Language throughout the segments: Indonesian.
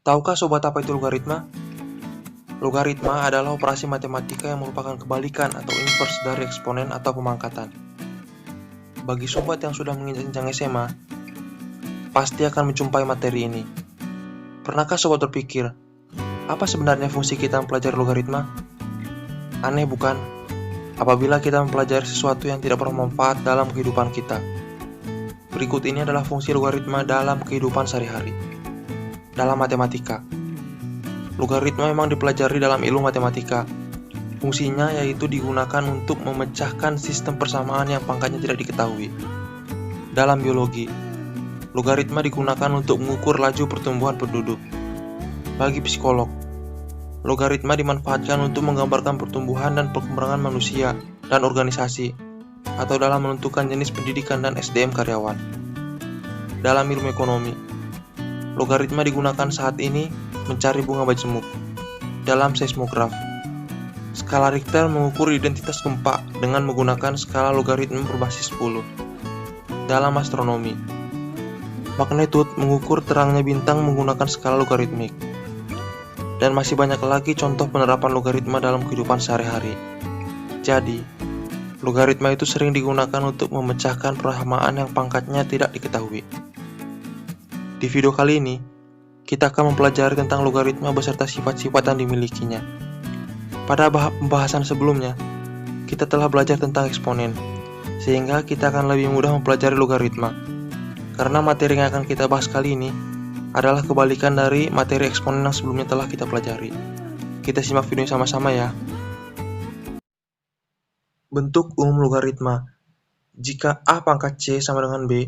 Tahukah sobat apa itu logaritma? Logaritma adalah operasi matematika yang merupakan kebalikan atau inverse dari eksponen atau pemangkatan. Bagi sobat yang sudah menginjak jenjang SMA, pasti akan menjumpai materi ini. Pernahkah sobat berpikir, apa sebenarnya fungsi kita mempelajari logaritma? Aneh bukan? Apabila kita mempelajari sesuatu yang tidak bermanfaat dalam kehidupan kita. Berikut ini adalah fungsi logaritma dalam kehidupan sehari-hari. Dalam matematika, logaritma memang dipelajari dalam ilmu matematika. Fungsinya yaitu digunakan untuk memecahkan sistem persamaan yang pangkatnya tidak diketahui. Dalam biologi, logaritma digunakan untuk mengukur laju pertumbuhan penduduk. Bagi psikolog, logaritma dimanfaatkan untuk menggambarkan pertumbuhan dan perkembangan manusia dan organisasi, atau dalam menentukan jenis pendidikan dan SDM karyawan. Dalam ilmu ekonomi, logaritma digunakan saat ini mencari bunga bajemuk. Dalam seismograf, skala Richter mengukur identitas gempa dengan menggunakan skala logaritma berbasis 10. Dalam astronomi, magnitude mengukur terangnya bintang menggunakan skala logaritmik. Dan masih banyak lagi contoh penerapan logaritma dalam kehidupan sehari-hari. Jadi, logaritma itu sering digunakan untuk memecahkan persamaan yang pangkatnya tidak diketahui. Di video kali ini, kita akan mempelajari tentang logaritma beserta sifat-sifat yang dimilikinya. Pada pembahasan sebelumnya, kita telah belajar tentang eksponen, sehingga kita akan lebih mudah mempelajari logaritma. Karena materi yang akan kita bahas kali ini adalah kebalikan dari materi eksponen yang sebelumnya telah kita pelajari. Kita simak videonya sama-sama ya. Bentuk umum logaritma. Jika A pangkat C sama dengan B,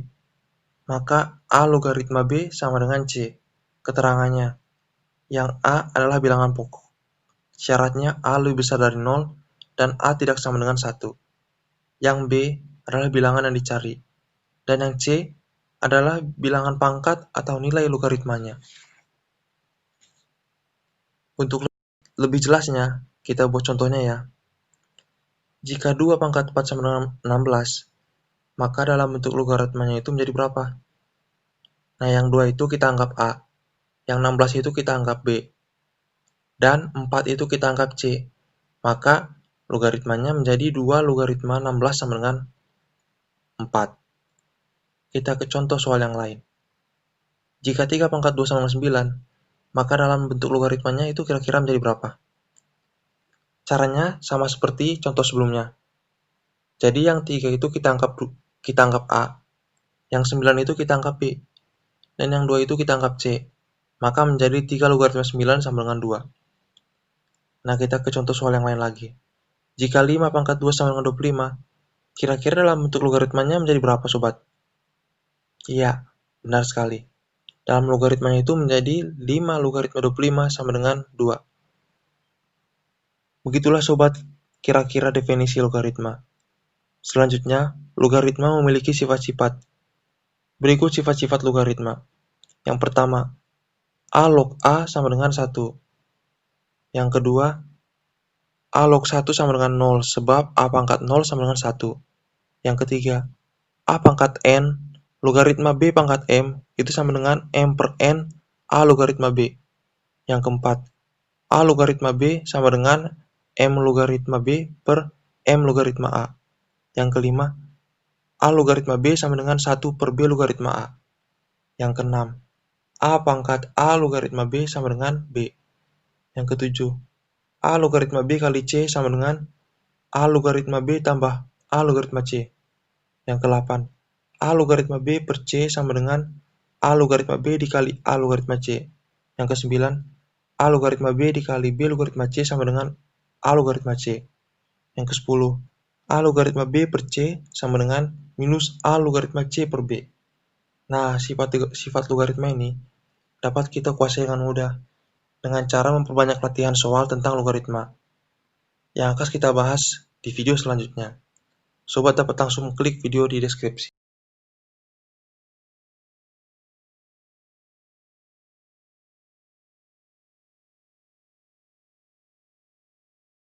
maka A logaritma B sama dengan C. Keterangannya, yang A adalah bilangan pokok. Syaratnya A lebih besar dari 0 dan A tidak sama dengan 1. Yang B adalah bilangan yang dicari. Dan yang C adalah bilangan pangkat atau nilai logaritmanya. Untuk lebih jelasnya, kita buat contohnya ya. Jika 2 pangkat 4 sama dengan 16, maka dalam bentuk logaritmanya itu menjadi berapa? Nah, yang 2 itu kita anggap A, yang 16 itu kita anggap B, dan 4 itu kita anggap C. Maka logaritmanya menjadi 2 logaritma 16 sama dengan 4. Kita ke contoh soal yang lain. Jika 3 pangkat 2 sama dengan 9, maka dalam bentuk logaritmanya itu kira-kira menjadi berapa? Caranya sama seperti contoh sebelumnya. Jadi yang 3 itu kita anggap A, yang 9 itu kita anggap B, dan yang 2 itu kita anggap C. Maka menjadi 3 logaritma 9 sama dengan 2. Nah, kita ke contoh soal yang lain lagi. Jika 5 pangkat 2 sama dengan 25, kira-kira dalam bentuk logaritmanya menjadi berapa sobat? Iya, benar sekali. Dalam logaritmanya itu menjadi 5 logaritma 25 sama dengan 2. Begitulah sobat kira-kira definisi logaritma. Selanjutnya, logaritma memiliki sifat-sifat. Berikut sifat-sifat logaritma. Yang pertama, A log A sama dengan 1. Yang kedua, A log 1 sama dengan 0 sebab A pangkat 0 sama dengan 1. Yang ketiga, A pangkat N logaritma B pangkat M itu sama dengan M per N A logaritma B. Yang keempat, A logaritma B sama dengan M logaritma B per M logaritma A. Yang kelima, A logaritma B sama dengan 1 per B logaritma A. Yang keenam, A pangkat A logaritma B sama dengan B. Yang ketujuh, A logaritma B kali C sama dengan A logaritma B tambah A logaritma C. Yang ke-8, A logaritma B per C sama dengan A logaritma B dikali A logaritma C. Yang ke-9, A logaritma B dikali B logaritma C sama dengan A logaritma C. Yang ke-10, A logaritma B per C sama dengan minus A logaritma C per B. Nah, sifat logaritma ini dapat kita kuasai dengan mudah dengan cara memperbanyak latihan soal tentang logaritma yang akan kita bahas di video selanjutnya. Sobat dapat langsung klik video di deskripsi.